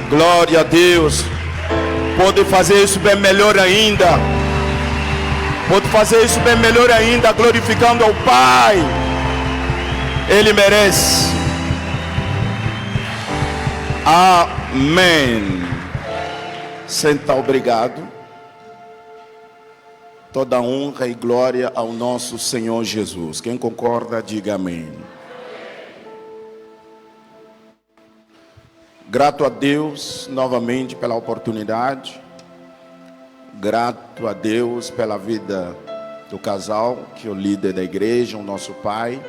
Glória a Deus. Pode fazer isso bem melhor ainda. Pode fazer isso bem melhor ainda, glorificando ao Pai. Ele merece. Amém. Senta, obrigado. Toda honra e glória ao nosso Senhor Jesus. Quem concorda, diga amém. Grato a Deus novamente pela oportunidade. Grato a Deus pela vida do casal, que é o líder da igreja, o nosso pai.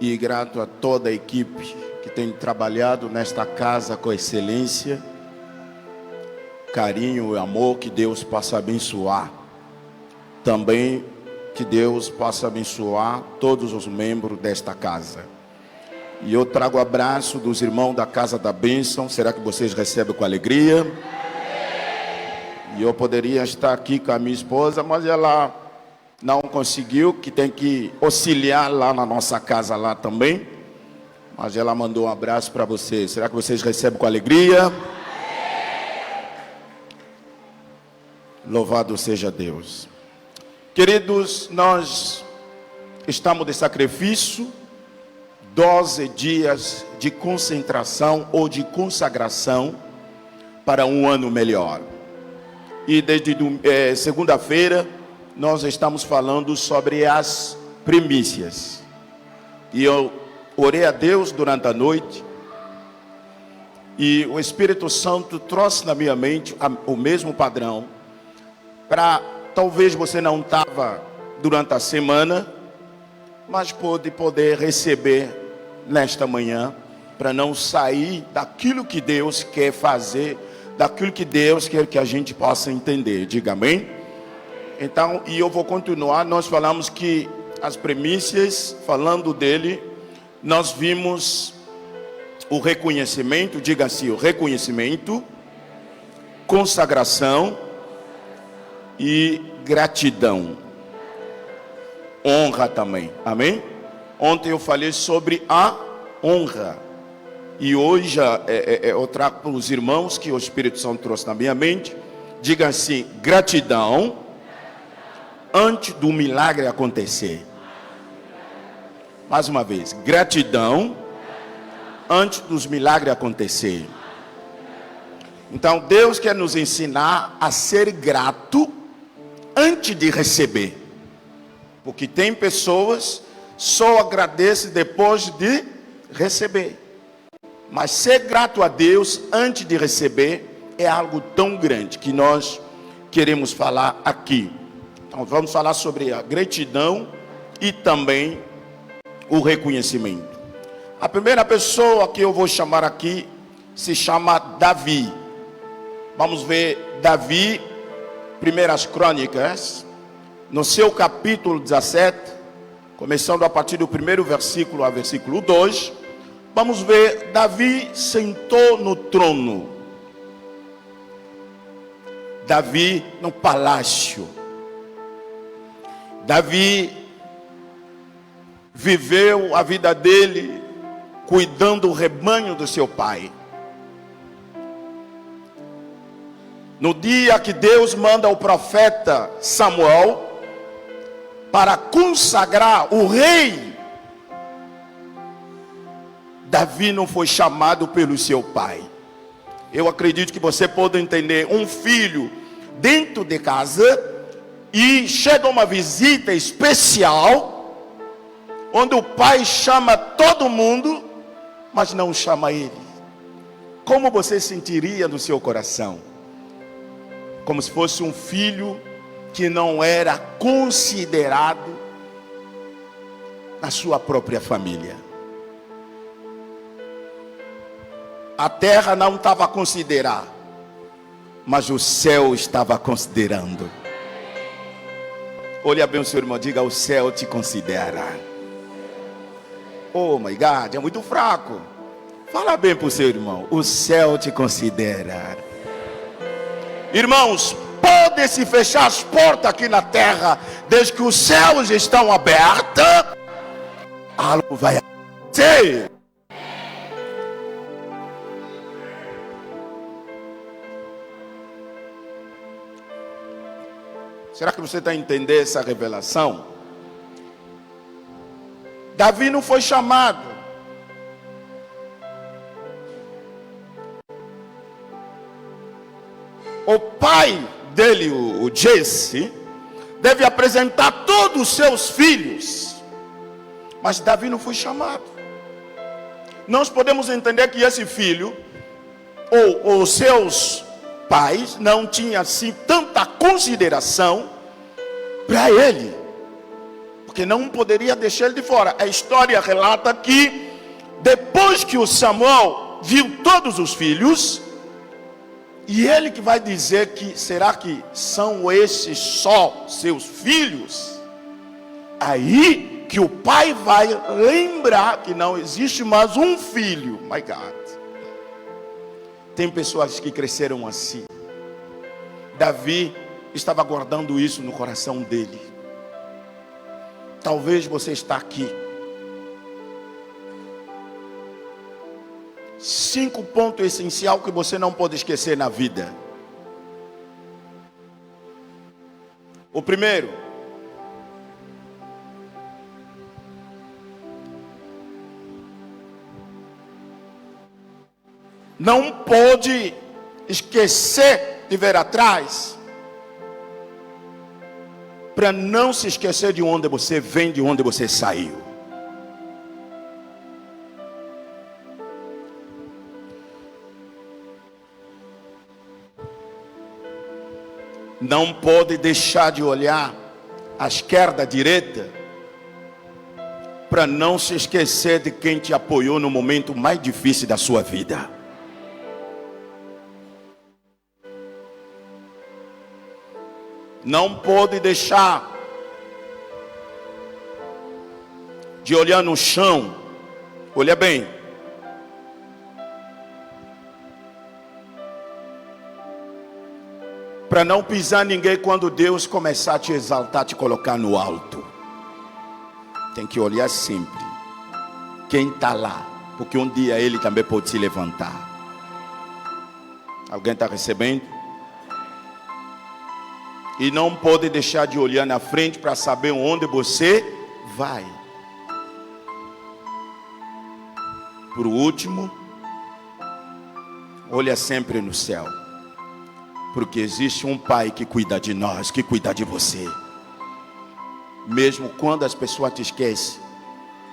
E grato a toda a equipe que tem trabalhado nesta casa com excelência, carinho e amor. Que Deus possa abençoar. Também que Deus possa abençoar todos os membros desta casa. E eu trago o abraço dos irmãos da Casa da Bênção. Será que vocês recebem com alegria? E eu poderia estar aqui com a minha esposa, mas ela não conseguiu, que tem que auxiliar lá na nossa casa lá também. Mas ela mandou um abraço para vocês. Será que vocês recebem com alegria? Louvado seja Deus. Queridos, nós estamos de sacrifício, 12 dias de concentração ou de consagração para um ano melhor. E desde segunda-feira nós estamos falando sobre as primícias. E eu orei a Deus durante a noite, e o Espírito Santo trouxe na minha mente o mesmo padrão. Talvez você não estava durante a semana, mas pode poder receber nesta manhã, para não sair daquilo que Deus quer fazer, daquilo que Deus quer que a gente possa entender. Diga amém? Então, e eu vou continuar. Nós falamos que as primícias, falando dele, nós vimos o reconhecimento, diga assim, o reconhecimento, consagração e gratidão. Honra também, amém? Ontem eu falei sobre a honra, e hoje eu trago para os irmãos que o Espírito Santo trouxe na minha mente. Diga assim: gratidão antes do milagre acontecer. Mais uma vez, gratidão antes dos milagres acontecer. Então Deus quer nos ensinar a ser grato antes de receber, porque tem pessoas só agradecem depois de receber. Mas ser grato a Deus antes de receber é algo tão grande que nós queremos falar aqui. Então vamos falar sobre a gratidão e também o reconhecimento. A primeira pessoa que eu vou chamar aqui se chama Davi. Vamos ver Davi, Primeiras Crônicas, no seu capítulo 17, começando a partir do primeiro versículo ao versículo 2, vamos ver Davi sentou no trono. Davi no palácio. Davi viveu a vida dele cuidando do rebanho do seu pai. No dia que Deus manda o profeta Samuel para consagrar o rei, Davi não foi chamado pelo seu pai. Eu acredito que você pode entender um filho dentro de casa e chega uma visita especial, onde o pai chama todo mundo, mas não chama ele. Como você sentiria no seu coração? Como se fosse um filho que não era considerado na sua própria família. A terra não estava a considerar, mas o céu estava considerando. Olha bem o seu irmão, diga: o céu te considera. Oh my God, é muito fraco. Fala bem para o seu irmão: o céu te considera. Irmãos, pode-se fechar as portas aqui na terra, desde que os céus estão abertos, algo vai acontecer. Sim. Será que você está entendendo essa revelação? Davi não foi chamado. O pai dele, o Jesse, deve apresentar todos os seus filhos. Mas Davi não foi chamado. Nós podemos entender que esse filho, ou os seus pais, não tinham assim tanta consideração para ele, porque não poderia deixar ele de fora. A história relata que depois que o Samuel viu todos os filhos, e ele que vai dizer que será que são esses só seus filhos? Aí que o pai vai lembrar que não existe mais um filho. My God. Tem pessoas que cresceram assim. Davi estava guardando isso no coração dele. Talvez você está aqui. 5 pontos essenciais que você não pode esquecer na vida. O primeiro: não pode esquecer de ver atrás, para não se esquecer de onde você vem, de onde você saiu. Não pode deixar de olhar à esquerda, à direita, para não se esquecer de quem te apoiou no momento mais difícil da sua vida. Não pode deixar de olhar no chão. Olha bem. Para não pisar ninguém quando Deus começar a te exaltar, te colocar no alto. Tem que olhar sempre quem está lá, porque um dia ele também pode se levantar. Alguém está recebendo? E não pode deixar de olhar na frente para saber onde você vai. Por último, olha sempre no céu, porque existe um Pai que cuida de nós, que cuida de você. Mesmo quando as pessoas te esquecem,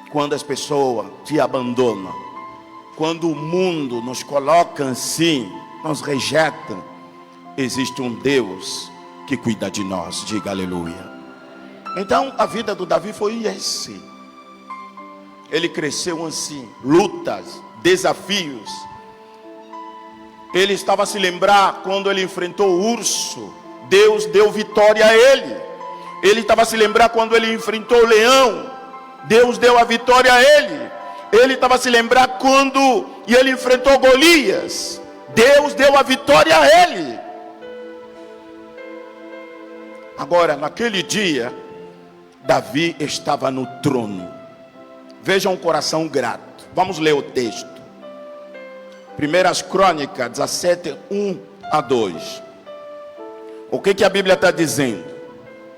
quando as pessoas te abandonam, quando o mundo nos coloca assim, nos rejeta, existe um Deus que cuida de nós. Diga aleluia. Então a vida do Davi foi assim. Ele cresceu assim, lutas, desafios. Ele estava a se lembrar quando ele enfrentou o urso, Deus deu vitória a ele. Ele estava a se lembrar quando ele enfrentou o leão, Deus deu a vitória a ele. Ele estava a se lembrar quando ele enfrentou Golias, Deus deu a vitória a ele. Agora, naquele dia, Davi estava no trono. Veja um coração grato. Vamos ler o texto. 1 Crônicas 17, 1-2. O que a Bíblia está dizendo?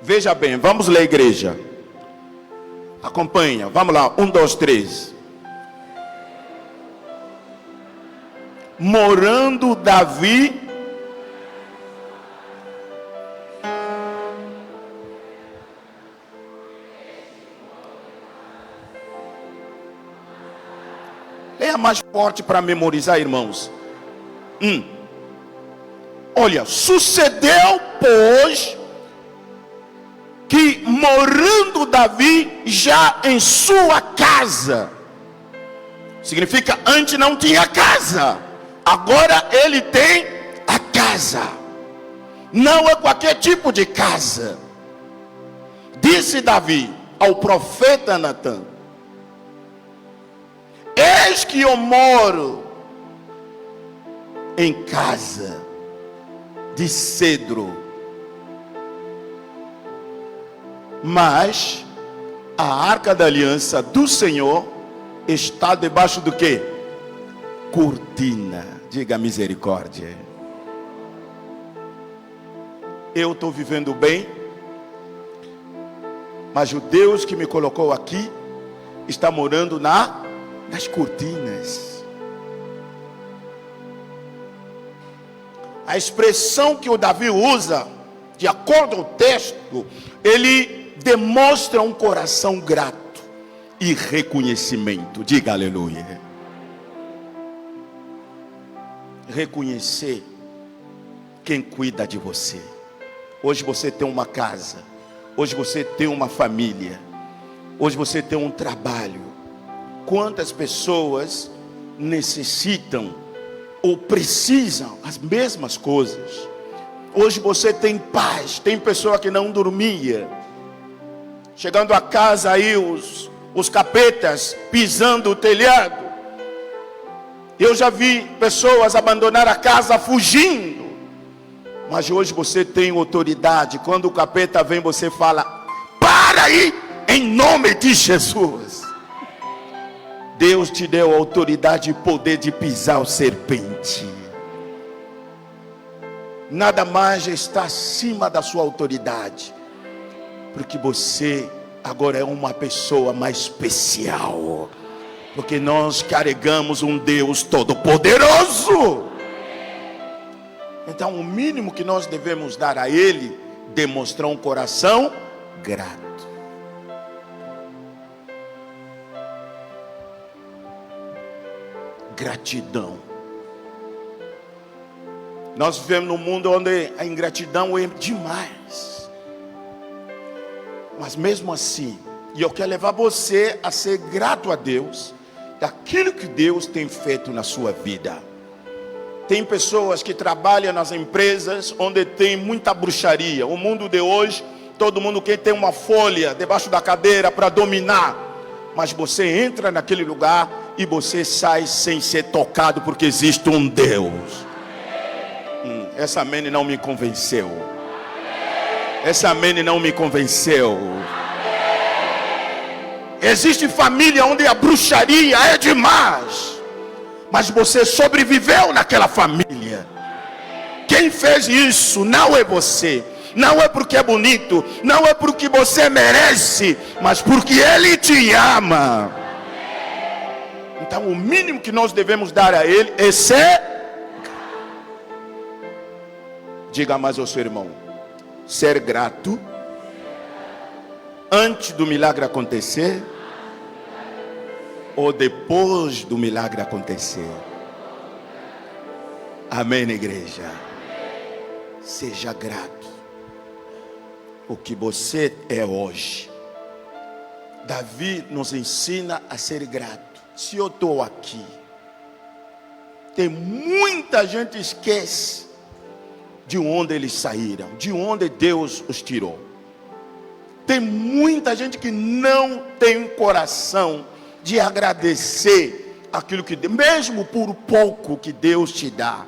Veja bem, vamos ler, igreja. Acompanha, vamos lá, 1, 2, 3. Morando Davi é mais forte para memorizar, irmãos. Olha, sucedeu, pois, que morando Davi já em sua casa. Significa, antes não tinha casa, agora ele tem a casa. Não é qualquer tipo de casa. Disse Davi ao profeta Natã: eis que eu moro em casa de cedro, mas a arca da aliança do Senhor está debaixo do quê? Cortina. Diga misericórdia. Eu estou vivendo bem, mas o Deus que me colocou aqui está morando nas cortinas. A expressão que o Davi usa, de acordo com o texto, ele demonstra um coração grato e reconhecimento. Diga aleluia. Reconhecer quem cuida de você. Hoje você tem uma casa, hoje você tem uma família, hoje você tem um trabalho. Quantas pessoas necessitam ou precisam as mesmas coisas? Hoje você tem paz. Tem pessoa que não dormia, chegando a casa aí os capetas pisando o telhado. Eu já vi pessoas abandonar a casa fugindo. Mas hoje você tem autoridade. Quando o capeta vem, você fala: para aí, em nome de Jesus. Deus te deu autoridade e poder de pisar o serpente. Nada mais está acima da sua autoridade, porque você agora é uma pessoa mais especial, porque nós carregamos um Deus todo-poderoso. Então o mínimo que nós devemos dar a Ele, demonstrar um coração grato. Gratidão. Nós vivemos num mundo onde a ingratidão é demais. Mas mesmo assim, e eu quero levar você a ser grato a Deus daquilo que Deus tem feito na sua vida. Tem pessoas que trabalham nas empresas onde tem muita bruxaria. O mundo de hoje, todo mundo quer ter uma folha debaixo da cadeira para dominar. Mas você entra naquele lugar e você sai sem ser tocado, porque existe um Deus. Essa amém não me convenceu. Essa amém não me convenceu. Existe família onde a bruxaria é demais, mas você sobreviveu naquela família. Quem fez isso não é você. Não é porque é bonito, não é porque você merece, mas porque Ele te ama. Então o mínimo que nós devemos dar a Ele é ser. Diga mais ao seu irmão: ser grato antes do milagre acontecer ou depois do milagre acontecer. Amém, igreja? Seja grato. O que você é hoje. Davi nos ensina a ser grato. Se eu estou aqui, tem muita gente que esquece de onde eles saíram, de onde Deus os tirou. Tem muita gente que não tem coração de agradecer aquilo que, mesmo por pouco que Deus te dá.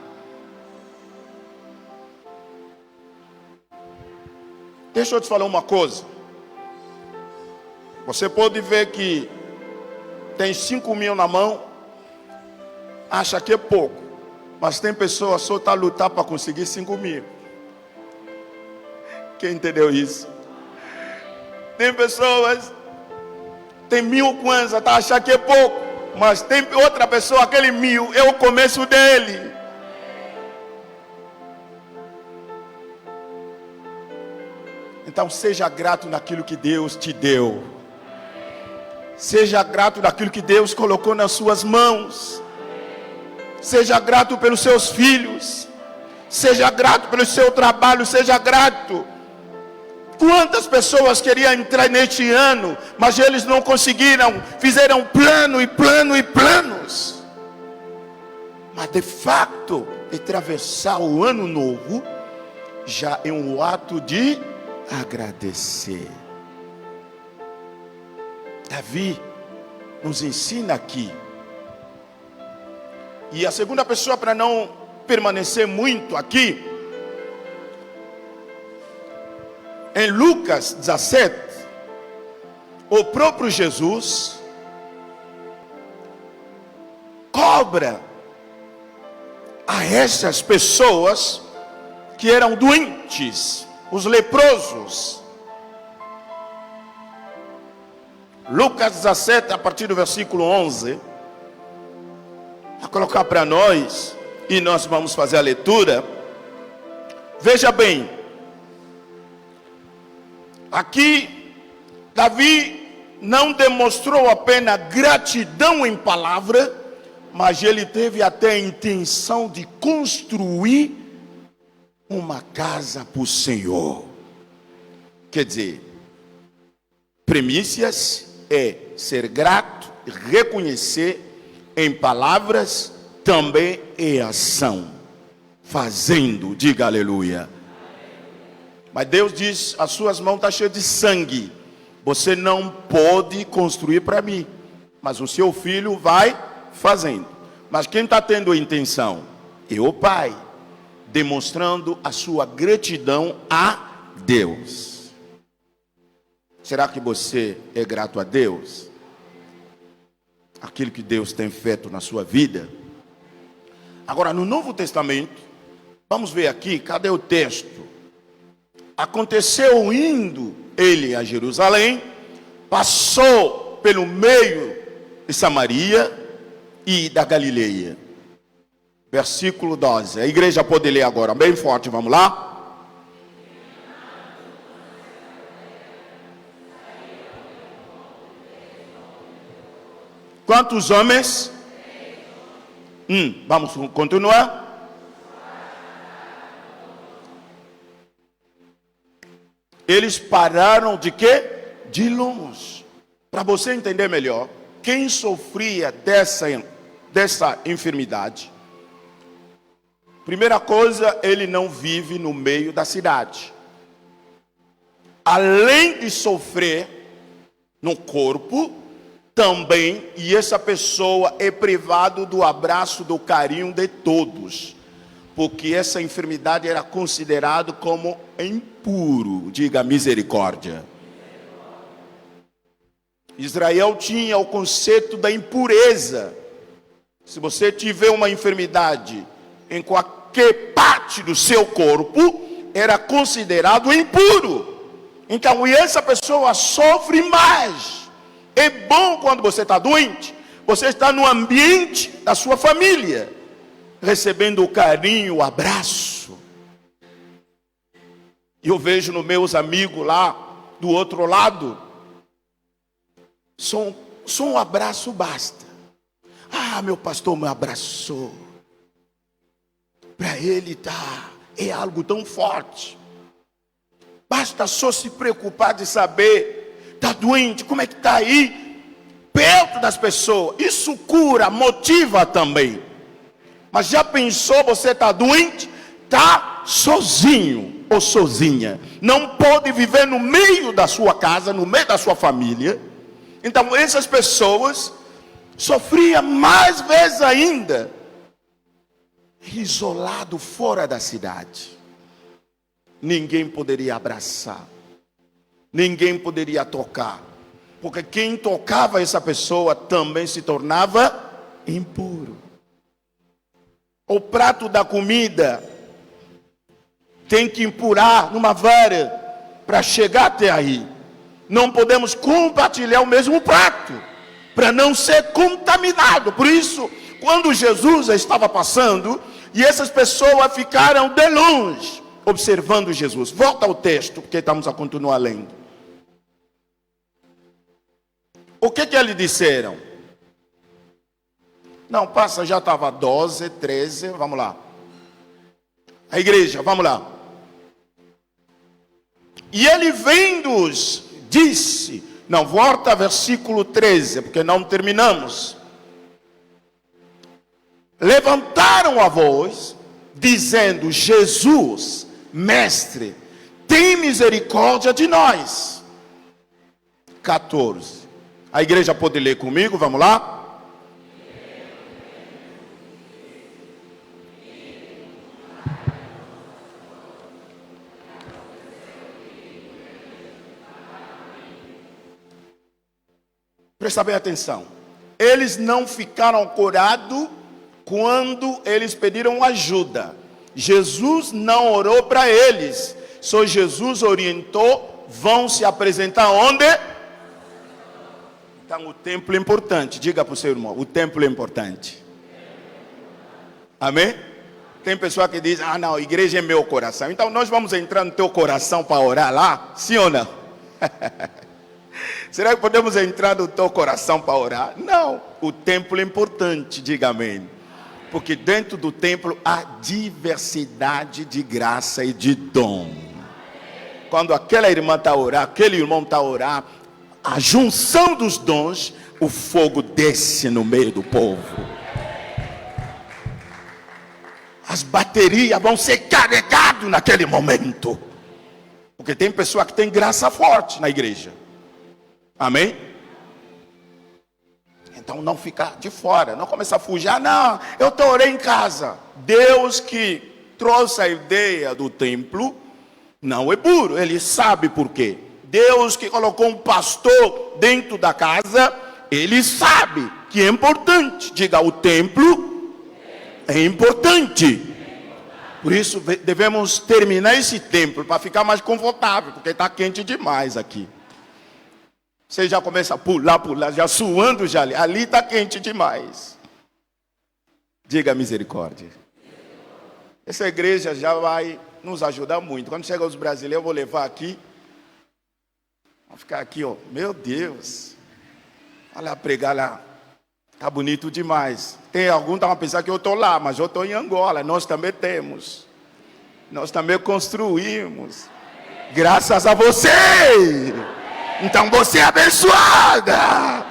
Deixa eu te falar uma coisa. Você pode ver que tem 5 mil na mão, acha que é pouco, mas tem pessoas só tá lutar para conseguir 5 mil. Quem entendeu isso? Tem pessoas, tem 1.000 kwanza, tá achando que é pouco, mas tem outra pessoa, aquele 1.000 é o começo dele. Então seja grato naquilo que Deus te deu. Seja grato naquilo que Deus colocou nas suas mãos. Seja grato pelos seus filhos. Seja grato pelo seu trabalho. Seja grato. Quantas pessoas queriam entrar neste ano, mas eles não conseguiram. Fizeram plano e plano e planos. Mas de fato, atravessar o ano novo já é um ato de agradecer. Davi nos ensina aqui. E a segunda pessoa, para não permanecer muito aqui, em Lucas 17, o próprio Jesus obra a essas pessoas que eram doentes, os leprosos. Lucas 17, a partir do versículo 11, a colocar para nós, e nós vamos fazer a leitura. Veja bem, aqui Davi não demonstrou apenas gratidão em palavra, mas ele teve até a intenção de construir uma casa para o Senhor. Quer dizer, primícias é ser grato, reconhecer em palavras, também em ação, fazendo, diga aleluia. Mas Deus diz: as suas mãos estão cheias de sangue, você não pode construir para mim, mas o seu filho vai fazendo. Mas quem está tendo a intenção? É o Pai, demonstrando a sua gratidão a Deus. Será que você é grato a Deus? Aquilo que Deus tem feito na sua vida? Agora, no Novo Testamento, vamos ver aqui, cadê o texto? Aconteceu indo ele a Jerusalém, passou pelo meio de Samaria e da Galileia. Versículo 12. A igreja pode ler agora, bem forte, vamos lá? Quantos homens? Vamos continuar. Eles pararam de quê? De longe. Para você entender melhor, quem sofria dessa enfermidade, primeira coisa, ele não vive no meio da cidade. Além de sofrer no corpo, também, e essa pessoa é privado do abraço, do carinho de todos, porque essa enfermidade era considerada como impuro, diga misericórdia. Israel tinha o conceito da impureza. Se você tiver uma enfermidade em qualquer parte do seu corpo, era considerado impuro. Então, e essa pessoa sofre mais. É bom quando você está doente, você está no ambiente da sua família, recebendo o carinho, o abraço. Eu vejo nos meus amigos lá do outro lado, só um abraço basta. Ah, meu pastor me abraçou. Para ele é algo tão forte. Basta só se preocupar de saber, está doente, como é que está aí, perto das pessoas. Isso cura, motiva também. Mas já pensou, você está doente, está sozinho ou sozinha, não pode viver no meio da sua casa, no meio da sua família. Então essas pessoas sofriam mais vezes ainda, isolado fora da cidade. Ninguém poderia abraçar, ninguém poderia tocar, porque quem tocava essa pessoa também se tornava impuro. O prato da comida tem que empurar numa vara para chegar até aí. Não podemos compartilhar o mesmo prato para não ser contaminado. Por isso, quando Jesus estava passando e essas pessoas ficaram de longe observando Jesus. Volta ao texto, porque estamos a continuar lendo. O que eles disseram? Não, passa, já estava 12, 13, vamos lá. A igreja, vamos lá. E ele vendo-os, disse, não, volta versículo 13, porque não terminamos. Levantaram a voz, dizendo, Jesus, mestre, tem misericórdia de nós. 14. A igreja pode ler comigo, vamos lá? Presta bem atenção. Eles não ficaram curados quando eles pediram ajuda, Jesus não orou para eles, só Jesus orientou, vão se apresentar onde? Então o templo é importante, diga para o seu irmão, o templo é importante. Amém? Tem pessoa que diz, não, a igreja é meu coração. Então nós vamos entrar no teu coração para orar lá? Sim ou não? Será que podemos entrar no teu coração para orar? Não, o templo é importante, diga amém. Porque dentro do templo há diversidade de graça e de dom. Quando aquela irmã está a orar, aquele irmão está a orar, a junção dos dons, o fogo desce no meio do povo. As baterias vão ser carregadas naquele momento. Porque tem pessoa que tem graça forte na igreja. Amém? Então não ficar de fora, não começar a fugir. Não, eu orei em casa. Deus que trouxe a ideia do templo, não é burro, ele sabe por quê. Deus que colocou um pastor dentro da casa, ele sabe que é importante. Diga, o templo é importante. Por isso devemos terminar esse templo para ficar mais confortável, porque está quente demais aqui. Você já começa a pular, já suando já ali. Ali está quente demais. Diga misericórdia. Essa igreja já vai nos ajudar muito. Quando chegam os brasileiros, eu vou levar aqui. Vou ficar aqui, ó. Meu Deus. Olha lá, pregar lá. Está bonito demais. Tem alguns que estão a pensar que eu estou lá, mas eu estou em Angola. Nós também temos. Nós também construímos. Graças a você. Então você é abençoada.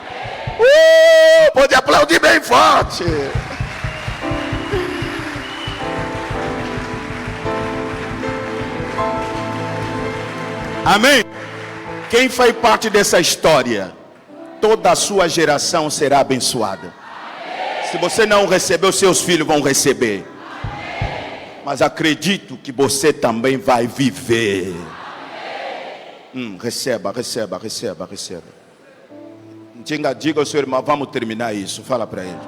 Pode aplaudir bem forte. Amém? Quem faz parte dessa história, toda a sua geração será abençoada. Se você não recebeu, seus filhos vão receber. Mas acredito que você também vai viver. Receba. Diga ao seu irmão, vamos terminar isso. Fala para ele.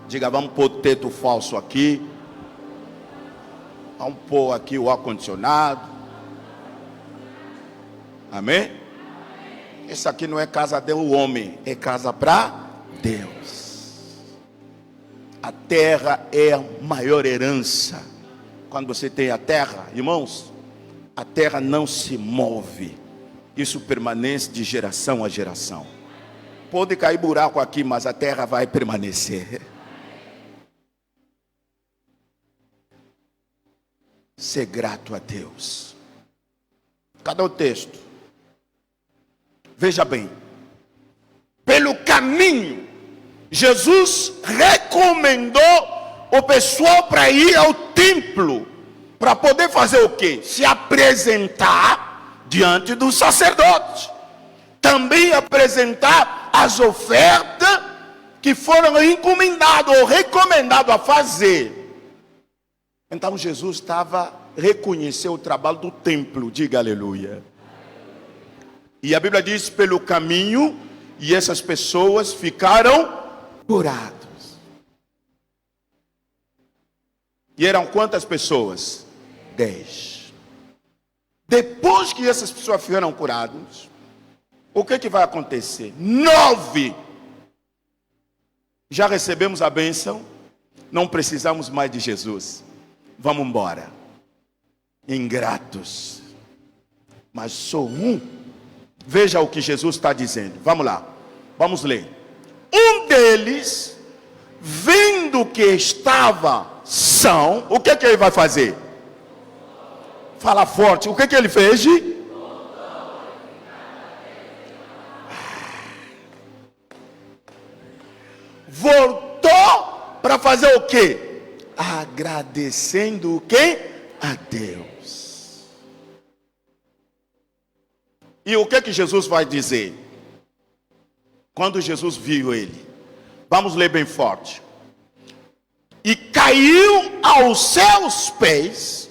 Diga, vamos pôr teto falso aqui. Vamos pôr aqui o ar-condicionado. Amém? Isso aqui não é casa do homem, é casa para Deus. A terra é a maior herança. Quando você tem a terra, irmãos, a terra não se move. Isso permanece de geração a geração. Pode cair buraco aqui, mas a terra vai permanecer. Ser grato a Deus. Cadê o texto? Veja bem. Pelo caminho, Jesus recomendou o pessoal para ir ao templo. Para poder fazer o quê? Se apresentar diante dos sacerdotes. Também apresentar as ofertas que foram encomendados ou recomendados a fazer. Então Jesus estava reconhecendo o trabalho do templo. Diga aleluia. E a Bíblia diz pelo caminho, e essas pessoas ficaram curadas. E eram quantas pessoas? 10. Depois que essas pessoas ficaram curadas, o que vai acontecer? 9. Já recebemos a bênção, não precisamos mais de Jesus. Vamos embora. Ingratos. Mas só um. Veja o que Jesus está dizendo. Vamos lá. Vamos ler. Um deles, vendo que estava são, o que ele vai fazer? Fala forte. O que ele fez? Voltou para fazer o quê? Agradecendo o quê? A Deus. E o que Jesus vai dizer? Quando Jesus viu ele. Vamos ler bem forte. E caiu aos seus pés,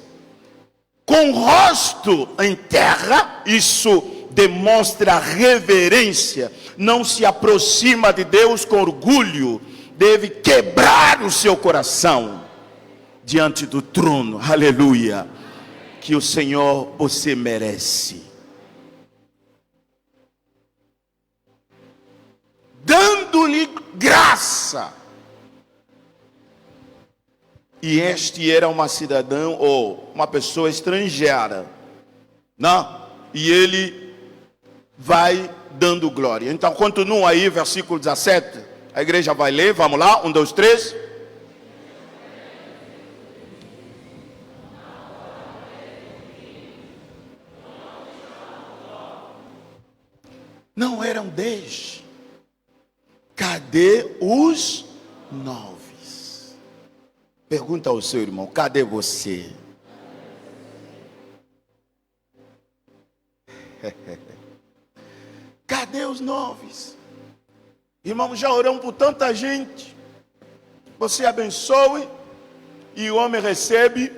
com o rosto em terra. Isso demonstra reverência. Não se aproxima de Deus com orgulho. deve quebrar o seu coração diante do trono. Aleluia. Que o Senhor, você merece. Dando-lhe graça. E este era uma cidadã ou uma pessoa estrangeira, não? E ele vai dando glória. Então continua aí, versículo 17. A igreja vai ler, vamos lá, 1, 2, 3. Não eram 10. Cadê os 9? Pergunta ao seu irmão, cadê você? Cadê os 9? Irmão, já oramos por tanta gente. Você abençoe e o homem recebe,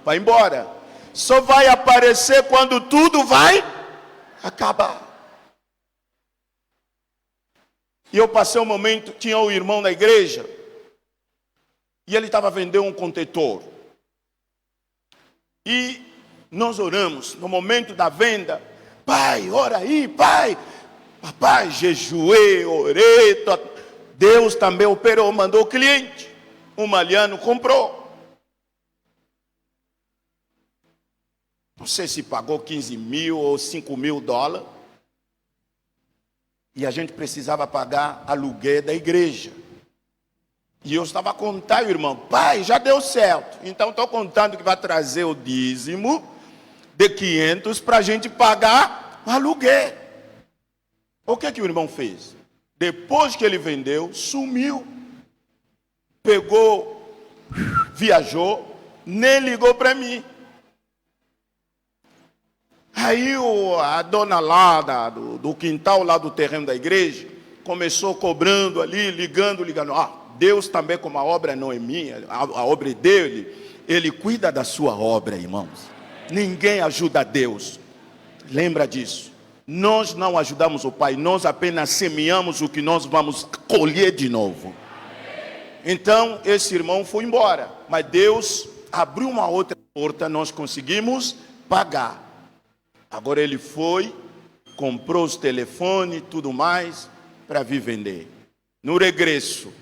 vai embora. Só vai aparecer quando tudo vai acabar. E eu passei um momento, tinha um irmão na igreja, e ele estava vendendo um contentor. E nós oramos no momento da venda. Pai, ora aí, pai. Papai, jejuei, orei. Deus também operou, mandou o cliente. Um maliano comprou. Não sei se pagou 15 mil ou 5 mil dólares. E a gente precisava pagar aluguel da igreja. E eu estava contando, irmão, pai, já deu certo. Então estou contando que vai trazer o dízimo de 500 para a gente pagar o aluguel. O que o irmão fez? Depois que ele vendeu, sumiu. Pegou, viajou, nem ligou para mim. Aí a dona lá do quintal, lá do terreno da igreja, começou cobrando ali, ligando. Deus também, como a obra não é minha, a obra é dele, ele cuida da sua obra, irmãos. Ninguém ajuda a Deus. Lembra disso. Nós não ajudamos o Pai, nós apenas semeamos o que nós vamos colher de novo. Então, esse irmão foi embora, mas Deus abriu uma outra porta, nós conseguimos pagar. Agora ele foi, comprou os telefones e tudo mais, para vir vender. No regresso,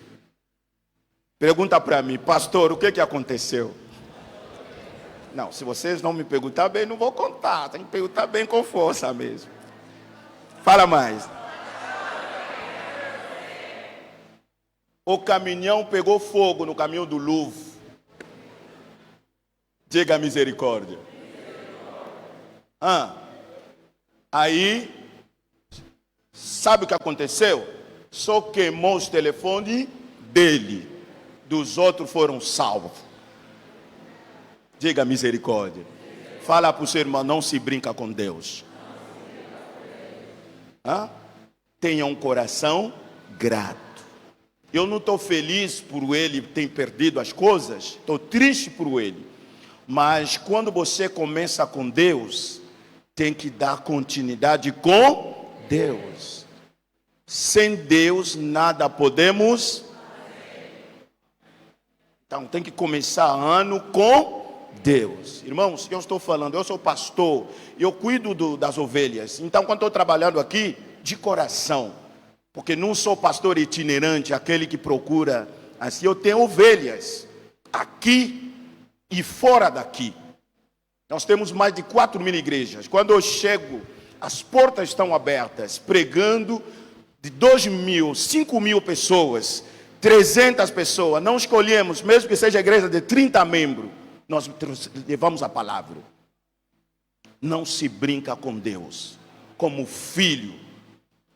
pergunta para mim, pastor, o que aconteceu? Não, se vocês não me perguntar bem, não vou contar. Tem que perguntar bem com força mesmo. Fala mais. O caminhão pegou fogo no caminho do Louvre. Diga misericórdia. Aí, sabe o que aconteceu? Só queimou os telefones dele. Dos outros foram salvos. Diga misericórdia. Fala para o seu irmão, não se brinca com Deus. Tenha um coração grato. Eu não estou feliz por ele ter perdido as coisas. Estou triste por ele. Mas quando você começa com Deus, tem que dar continuidade com Deus. Sem Deus nada podemos. Então tem que começar ano com Deus. Irmãos, eu estou falando, eu sou pastor, eu cuido das ovelhas. Então quando estou trabalhando aqui, de coração, porque não sou pastor itinerante, aquele que procura, assim, eu tenho ovelhas, aqui e fora daqui. Nós temos mais de 4.000 igrejas. Quando eu chego, as portas estão abertas, pregando de 2.000, 5.000 pessoas, 300 pessoas. Não escolhemos, mesmo que seja a igreja de 30 membros, nós levamos a palavra. Não se brinca com Deus. Como filho,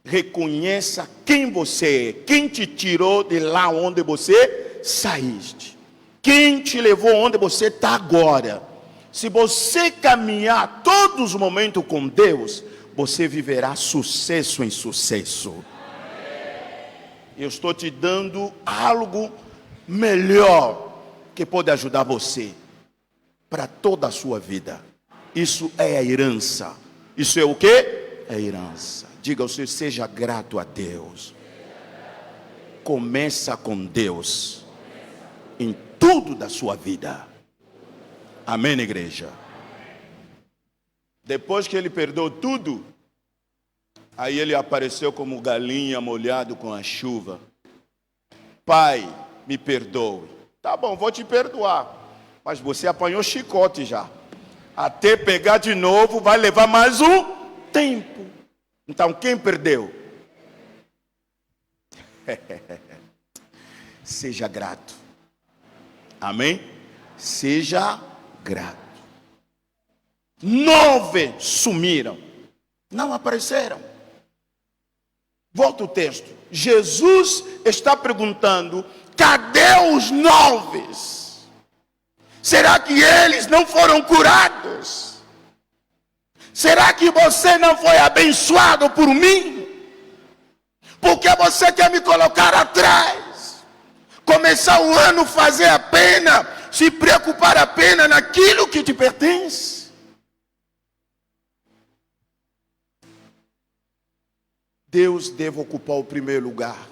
reconheça quem você é, quem te tirou de lá onde você saíste, quem te levou onde você está agora. Se você caminhar todos os momentos com Deus, você viverá sucesso em sucesso. Eu estou te dando algo melhor que pode ajudar você para toda a sua vida. Isso é a herança. Isso é o quê? É a herança. Diga ao Senhor, seja grato a Deus. começa com Deus em tudo da sua vida. Amém, igreja? Depois que ele perdoou tudo, aí ele apareceu como galinha molhado com a chuva. Pai, me perdoe. Tá bom, vou te perdoar. Mas você apanhou chicote já. Até pegar de novo vai levar mais um tempo. Então quem perdeu? Seja grato. Amém? Seja grato. 9 sumiram. Não apareceram. Volta o texto. Jesus está perguntando: cadê os 9? Será que eles não foram curados? Será que você não foi abençoado por mim? Porque você quer me colocar atrás? Começar o ano fazer a pena, se preocupar apenas naquilo que te pertence? Deus deve ocupar o primeiro lugar.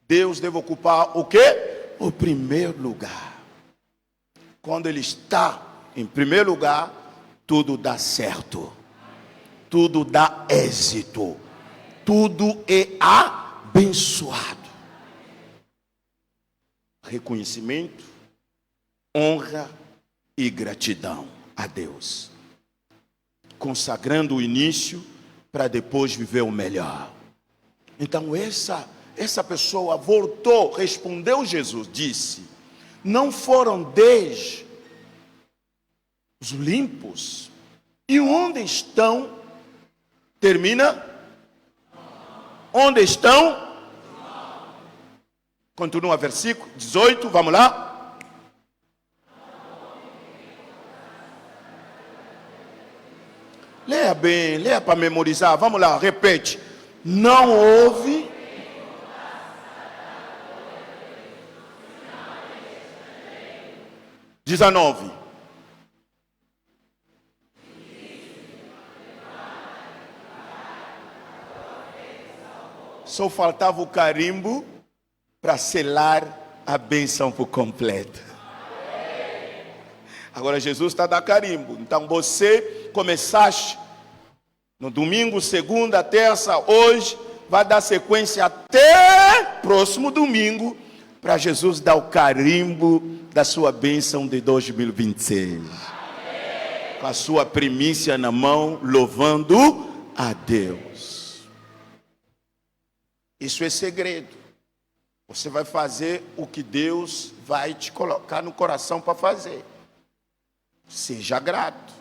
Deus deve ocupar o quê? O primeiro lugar. Quando Ele está em primeiro lugar, tudo dá certo. Tudo dá êxito. Tudo é abençoado. Reconhecimento, honra e gratidão a Deus. Consagrando o início para depois viver o melhor. Então essa pessoa voltou, respondeu Jesus, disse: não foram 10 os limpos? E onde estão? Termina? Onde estão? Continua versículo 18, vamos lá. Leia bem, leia para memorizar. Vamos lá, repete. Não houve. XIX. Só faltava o carimbo para selar a bênção por completo. Agora Jesus está dando carimbo. Então você começaste no domingo, segunda, terça, hoje, vai dar sequência até próximo domingo, para Jesus dar o carimbo da sua bênção de 2026. Com a sua primícia na mão, louvando a Deus. Isso é segredo. Você vai fazer o que Deus vai te colocar no coração para fazer. Seja grato.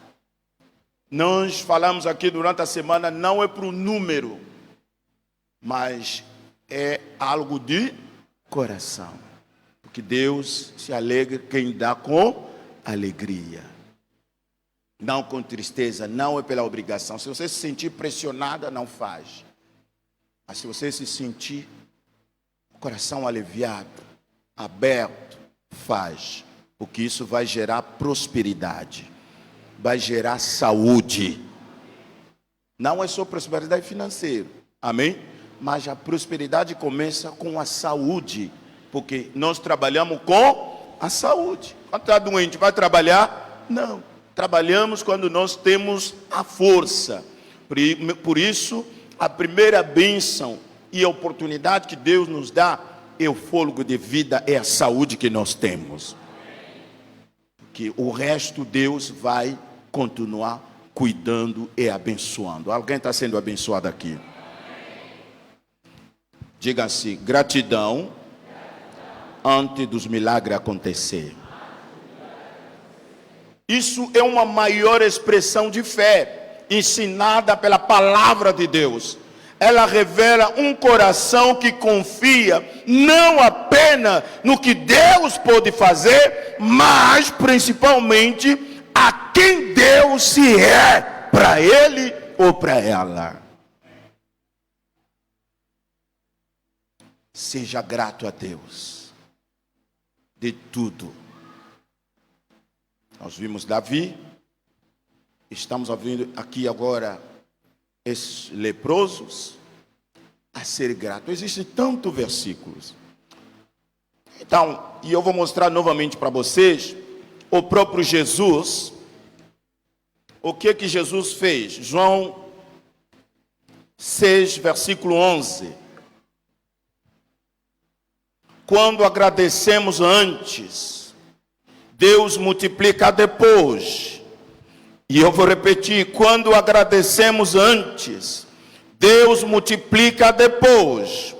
Nós falamos aqui durante a semana, não é para o número, mas é algo de coração. Porque Deus se alegra quem dá com alegria. Não com tristeza, não é pela obrigação. Se você se sentir pressionada, não faz. Mas se você se sentir coração aliviado, aberto, faz. Porque isso vai gerar prosperidade. Vai gerar saúde. Não é só prosperidade financeira. Amém? Mas a prosperidade começa com a saúde. Porque nós trabalhamos com a saúde. Quando está doente, vai trabalhar? Não. Trabalhamos quando nós temos a força. Por isso, a primeira bênção e a oportunidade que Deus nos dá é o fôlego de vida, é a saúde que nós temos. Porque o resto Deus vai continuar cuidando e abençoando. Alguém está sendo abençoado aqui? Diga assim: gratidão antes dos milagres acontecer. Isso é uma maior expressão de fé, ensinada pela palavra de Deus. Ela revela um coração que confia não apenas no que Deus pode fazer, mas principalmente a quem Deus se é para ele ou para ela. Seja grato a Deus de tudo. Nós vimos Davi, estamos ouvindo aqui agora esses leprosos, a ser grato. Existem tantos versículos. Então, e eu vou mostrar novamente para vocês, o próprio Jesus, o que Jesus fez. João 6, versículo 11. Quando agradecemos antes, Deus multiplica depois. E eu vou repetir, quando agradecemos antes, Deus multiplica depois.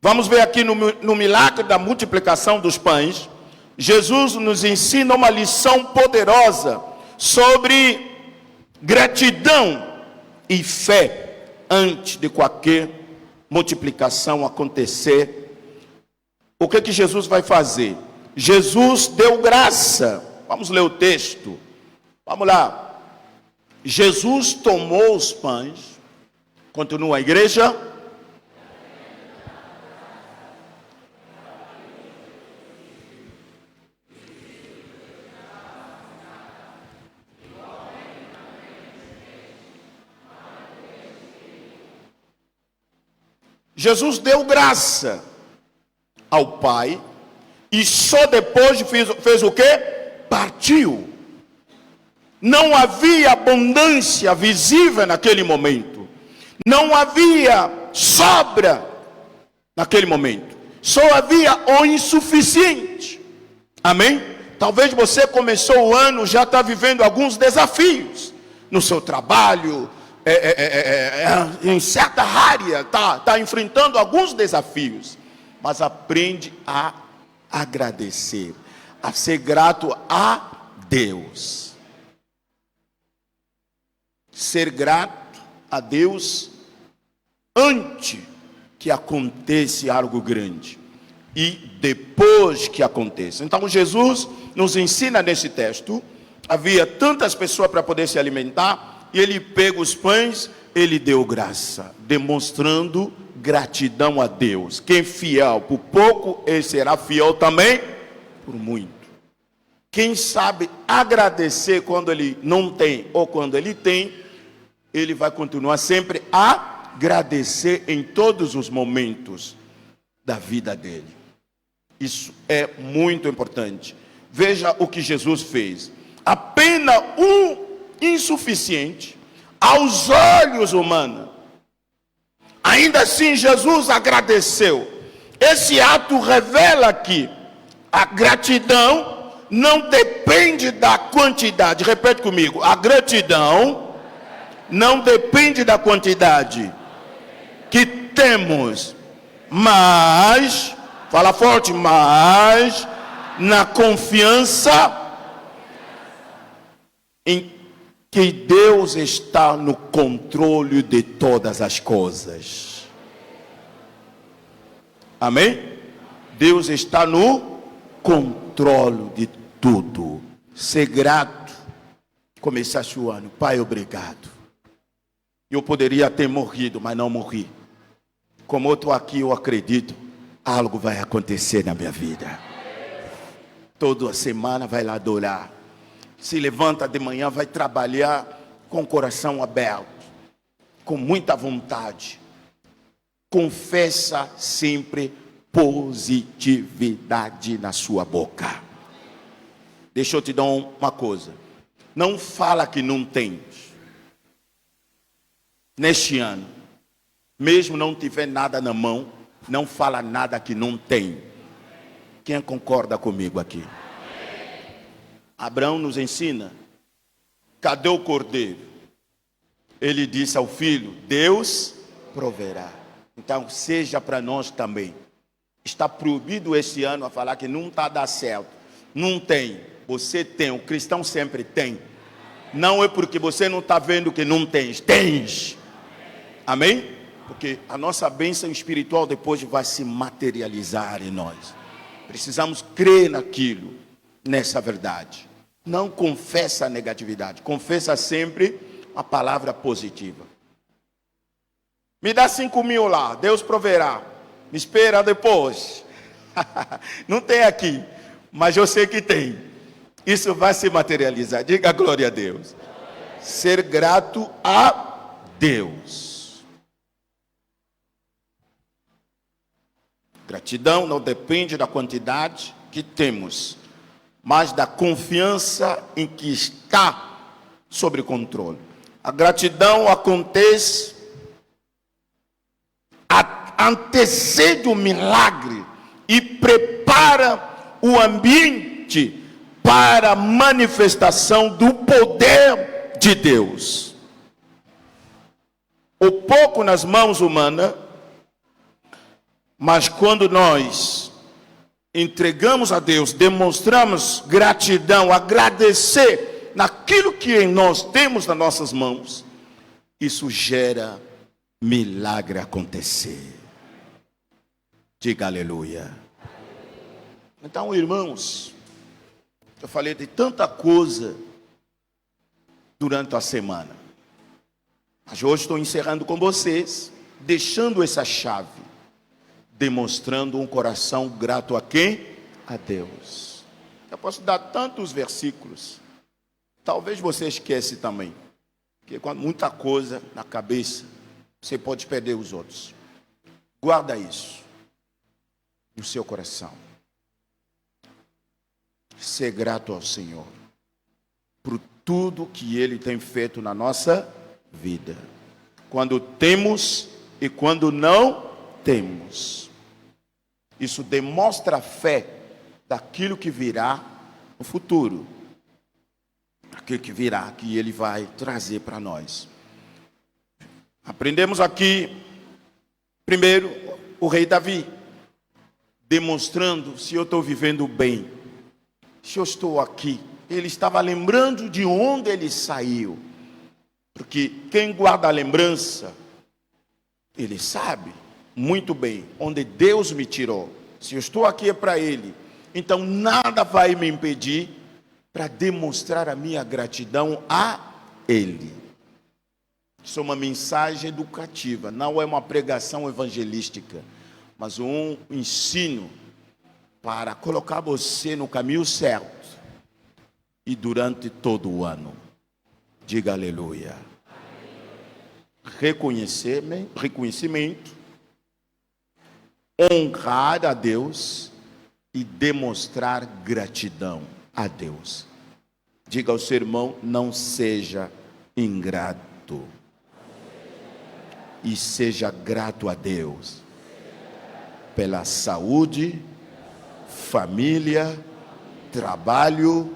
Vamos ver aqui no milagre da multiplicação dos pães. Jesus nos ensina uma lição poderosa sobre gratidão e fé antes de qualquer multiplicação acontecer. O que Jesus vai fazer? Jesus deu graça. Vamos ler o texto. Vamos lá. Jesus tomou os pães. Continua a igreja. Jesus deu graça ao Pai e só depois fez o quê? Partiu. Não havia abundância visível naquele momento. Não havia sobra naquele momento. Só havia o insuficiente. Amém? Talvez você começou o ano, já está vivendo alguns desafios no seu trabalho, em certa área, está enfrentando alguns desafios, mas aprende a agradecer, a ser grato a Deus. Ser grato a Deus antes que aconteça algo grande e depois que aconteça. Então Jesus nos ensina nesse texto, havia tantas pessoas para poder se alimentar, e ele pega os pães, ele deu graça, demonstrando gratidão a Deus. Quem é fiel por pouco, ele será fiel também por muito. Quem sabe agradecer quando ele não tem ou quando ele tem, ele vai continuar sempre a agradecer em todos os momentos da vida dele. Isso é muito importante. Veja o que Jesus fez. Apenas um insuficiente aos olhos humanos. Ainda assim, Jesus agradeceu. Esse ato revela que a gratidão não depende da quantidade. Repete comigo. A gratidão não depende da quantidade que temos, mas, fala forte, mas na confiança em que Deus está no controle de todas as coisas. Amém? Deus está no controle de tudo. Ser grato. Começar o ano. Pai, obrigado. Eu poderia ter morrido, mas não morri. Como eu estou aqui, eu acredito, algo vai acontecer na minha vida. Toda semana vai lá adorar. Se levanta de manhã, vai trabalhar com o coração aberto, com muita vontade. Confessa sempre positividade na sua boca. Deixa eu te dar uma coisa. Não fala que não tens. Neste ano, mesmo não tiver nada na mão, não fala nada que não tem. Quem concorda comigo aqui? Abraão nos ensina, cadê o cordeiro? Ele disse ao filho, Deus proverá. Então seja para nós também. Está proibido esse ano a falar que não está dando certo. Não tem, você tem, o cristão sempre tem. Não é porque você não está vendo que não tens, tens. Amém? Porque a nossa bênção espiritual depois vai se materializar em nós. Precisamos crer naquilo, nessa verdade. Não confessa a negatividade, confessa sempre a palavra positiva. Me dá 5.000 lá, Deus proverá. Me espera depois. Não tem aqui, mas eu sei que tem. Isso vai se materializar. Diga glória a Deus. Ser grato a Deus. Gratidão não depende da quantidade que temos, mas da confiança em que está sob controle. A gratidão acontece, antecede o milagre e prepara o ambiente para a manifestação do poder de Deus. O pouco nas mãos humanas, mas quando nós entregamos a Deus, demonstramos gratidão, agradecer naquilo que nós temos nas nossas mãos, isso gera milagre acontecer. Diga aleluia. Então, irmãos, eu falei de tanta coisa durante a semana, mas hoje estou encerrando com vocês, deixando essa chave, demonstrando um coração grato a quem? A Deus. Eu posso dar tantos versículos, talvez você esquece também, porque com muita coisa na cabeça, você pode perder os outros. Guarda isso no seu coração. Ser grato ao Senhor por tudo que Ele tem feito na nossa vida, quando temos e quando não temos. Isso demonstra a fé daquilo que virá no futuro, aquilo que virá, que Ele vai trazer para nós. Aprendemos aqui, primeiro, o rei Davi, demonstrando se eu estou vivendo bem, se eu estou aqui. Ele estava lembrando de onde ele saiu, porque quem guarda a lembrança, ele sabe muito bem onde Deus me tirou. Se eu estou aqui é para Ele, então nada vai me impedir para demonstrar a minha gratidão a Ele. Isso é uma mensagem educativa, não é uma pregação evangelística, mas um ensino para colocar você no caminho certo e durante todo o ano. Diga aleluia. Reconhecimento, honrar a Deus e demonstrar gratidão a Deus. Diga ao seu irmão, não seja ingrato. E seja grato a Deus pela saúde, família, trabalho,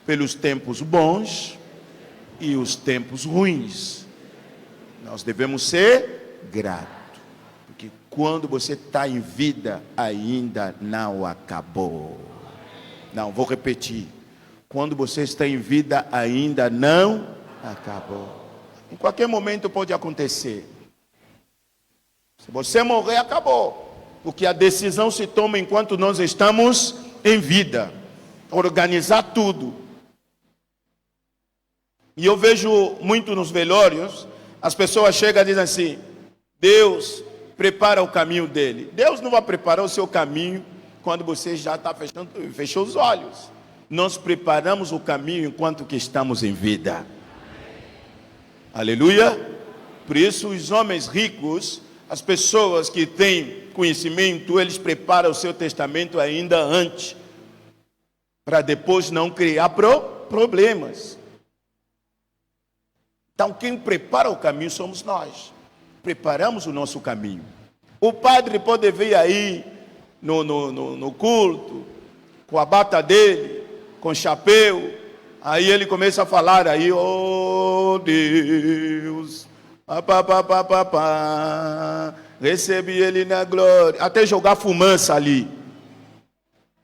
pelos tempos bons e os tempos ruins. Nós devemos ser gratos, porque quando você está em vida, ainda não acabou. Não, vou repetir. Quando você está em vida, ainda não acabou. Em qualquer momento pode acontecer. Se você morrer, acabou. Porque a decisão se toma enquanto nós estamos em vida. Organizar tudo. E eu vejo muito nos velórios, as pessoas chegam e dizem assim, Deus prepara o caminho dele. Deus não vai preparar o seu caminho quando você já está fechou os olhos. Nós preparamos o caminho enquanto que estamos em vida. Aleluia. Por isso os homens ricos, as pessoas que têm conhecimento, eles preparam o seu testamento ainda antes, para depois não criar problemas. Então quem prepara o caminho somos nós. Preparamos o nosso caminho. O padre pode vir aí no culto, com a bata dele, com chapéu, aí ele começa a falar aí, oh Deus, recebi ele na glória, até jogar fumaça ali.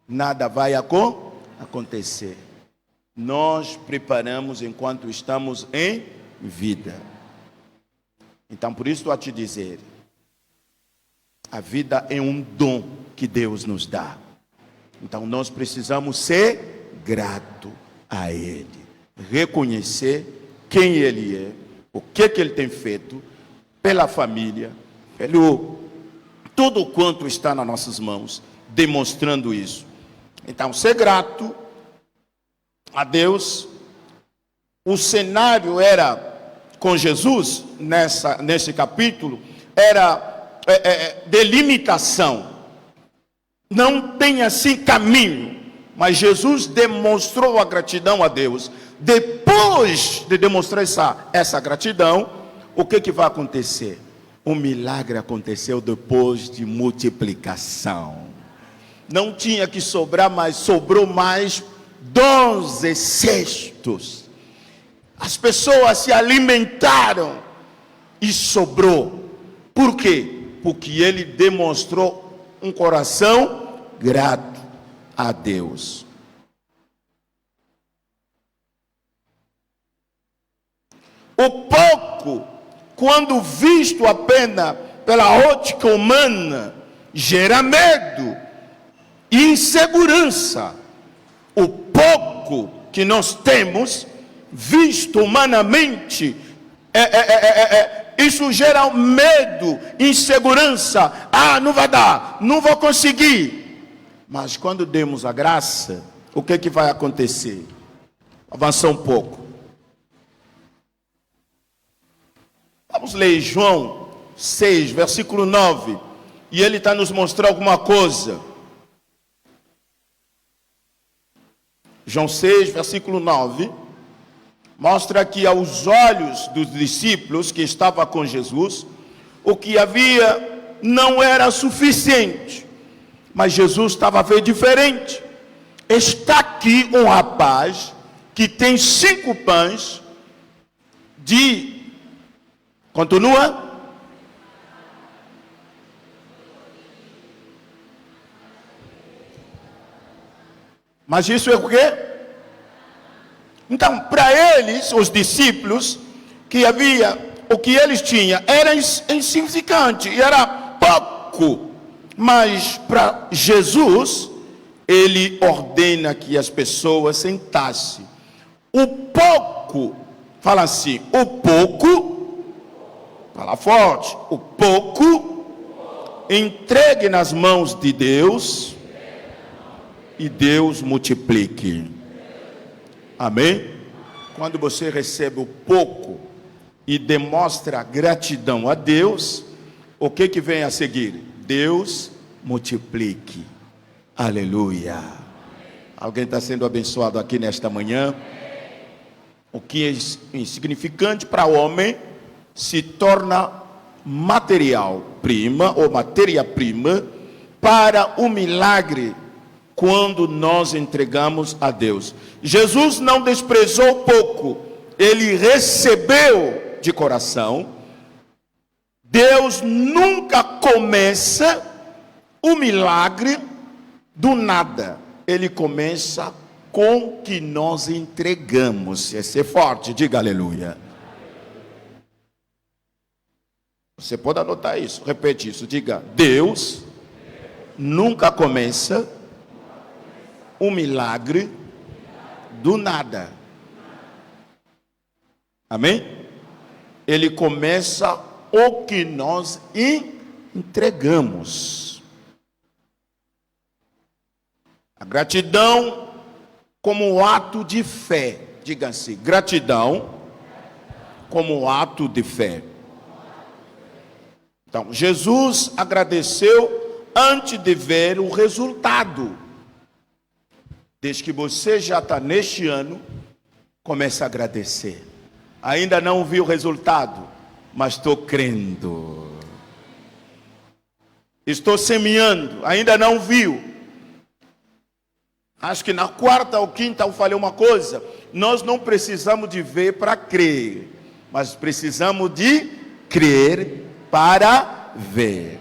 Nada vai acontecer. Nós preparamos enquanto estamos em vida. Então por isso estou a te dizer, a vida é um dom que Deus nos dá. Então nós precisamos ser grato a Ele, reconhecer quem Ele é, o que Ele tem feito pela família, pelo tudo quanto está nas nossas mãos, demonstrando isso. Então ser grato a Deus. O cenário era com Jesus nesse capítulo, era delimitação, não tem assim caminho. Mas Jesus demonstrou a gratidão a Deus. Depois de demonstrar essa gratidão, o que vai acontecer? Um milagre aconteceu depois de multiplicação. Não tinha que sobrar, mas sobrou mais 12 cestos. As pessoas se alimentaram e sobrou. Por quê? Porque ele demonstrou um coração grato a Deus. O pouco, quando visto apenas pela ótica humana, gera medo e insegurança. O pouco que nós temos, visto humanamente, isso gera medo, insegurança. Não vai dar, não vou conseguir. Mas quando demos a graça, o que vai acontecer? Avançar um pouco. Vamos ler João 6, versículo 9. E ele está nos mostrando alguma coisa. João 6, versículo 9. Mostra que aos olhos dos discípulos que estavam com Jesus, o que havia não era suficiente. Mas Jesus estava a ver diferente. Está aqui um rapaz que tem 5 pães de... Continua. Mas isso é o quê? Então, para eles, os discípulos, o que eles tinham era insignificante, era pouco. Mas para Jesus, ele ordena que as pessoas sentassem. O pouco, fala assim, o pouco, fala forte, o pouco, entregue nas mãos de Deus e Deus multiplique. Amém? Quando você recebe o pouco e demonstra gratidão a Deus, o que vem a seguir? Deus multiplique. Aleluia. Alguém está sendo abençoado aqui nesta manhã? O que é insignificante para o homem se torna material-prima ou matéria-prima para o milagre quando nós entregamos a Deus. Jesus não desprezou pouco, ele recebeu de coração. Deus nunca começa o milagre do nada. Ele começa com o que nós entregamos. Esse é forte, diga aleluia. Você pode anotar isso, repete isso, diga: Deus nunca começa o milagre do nada. Amém? Ele começa o que nós entregamos. A gratidão como ato de fé. Diga assim: gratidão como ato de fé. Então, Jesus agradeceu antes de ver o resultado. Desde que você já está neste ano, comece a agradecer. Ainda não vi o resultado, mas estou crendo. Estou semeando, ainda não viu. Acho que na quarta ou quinta eu falei uma coisa. Nós não precisamos de ver para crer, mas precisamos de crer para ver.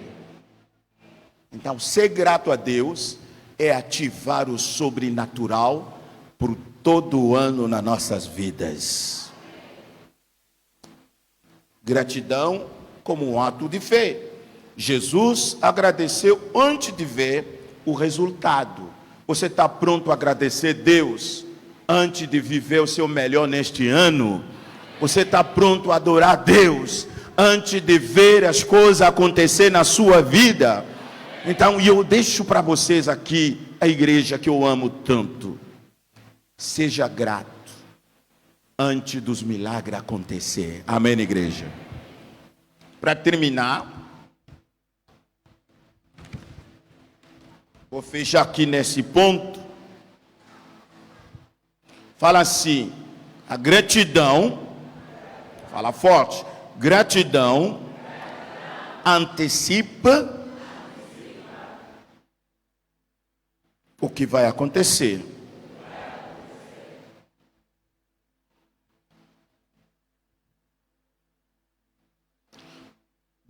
Então, ser grato a Deus é ativar o sobrenatural por todo o ano nas nossas vidas. Gratidão como um ato de fé. Jesus agradeceu antes de ver o resultado. Você está pronto a agradecer Deus antes de viver o seu melhor neste ano? Você está pronto a adorar Deus antes de ver as coisas acontecer na sua vida? Então, eu deixo para vocês aqui a igreja que eu amo tanto. Seja grato antes dos milagres acontecer. Amém, igreja? Para terminar, Vou fechar aqui nesse ponto. Fala assim: a gratidão, fala forte, gratidão antecipa o que vai acontecer.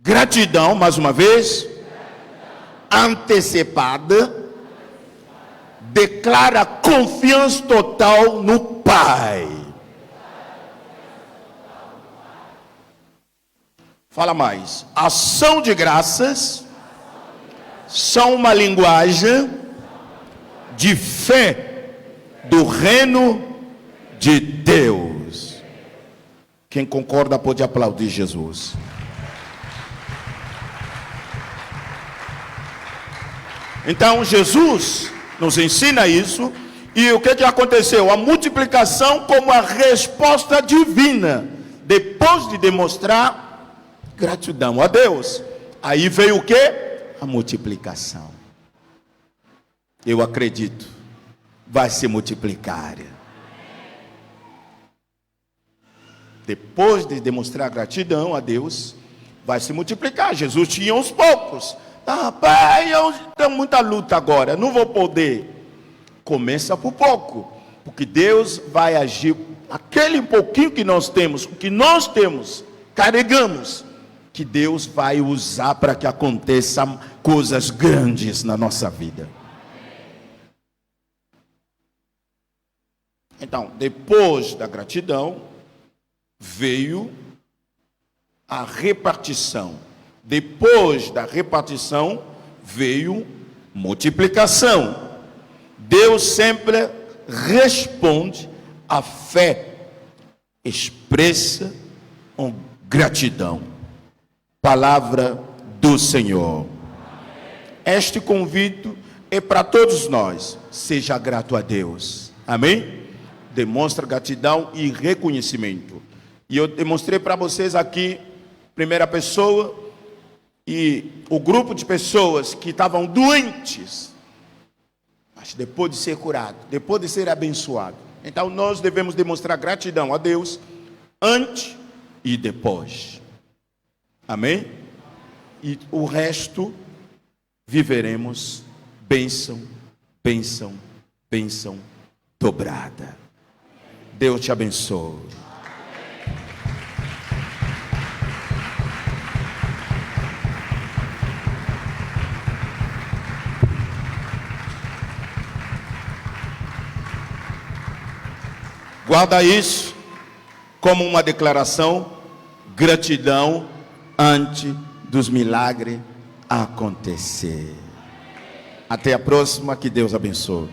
Gratidão, mais uma vez, antecipada, declara confiança total no Pai. Fala mais. Ação de graças são uma linguagem de fé do reino de Deus. Quem concorda pode aplaudir Jesus. Então Jesus nos ensina isso. E o que aconteceu? A multiplicação como a resposta divina, depois de demonstrar gratidão a Deus. Aí veio o que? A multiplicação. Eu acredito, vai se multiplicar. Depois de demonstrar gratidão a Deus, vai se multiplicar. Jesus tinha uns poucos. Pai, eu tenho muita luta agora, não vou poder. Começa por pouco, porque Deus vai agir. Aquele pouquinho que nós temos, o que nós temos, carregamos, que Deus vai usar para que aconteçam coisas grandes na nossa vida. Então, depois da gratidão, veio a repartição. Depois da repartição, veio multiplicação. Deus sempre responde à fé expressa com gratidão. Palavra do Senhor. Este convite é para todos nós. Seja grato a Deus. Amém? Demonstra gratidão e reconhecimento. E eu demonstrei para vocês aqui, primeira pessoa, e o grupo de pessoas que estavam doentes, mas depois de ser curado, depois de ser abençoado. Então nós devemos demonstrar gratidão a Deus antes e depois. Amém? E o resto viveremos bênção, bênção, bênção dobrada. Deus te abençoe. Guarda isso como uma declaração, gratidão antes dos milagres acontecer. Até a próxima, que Deus abençoe.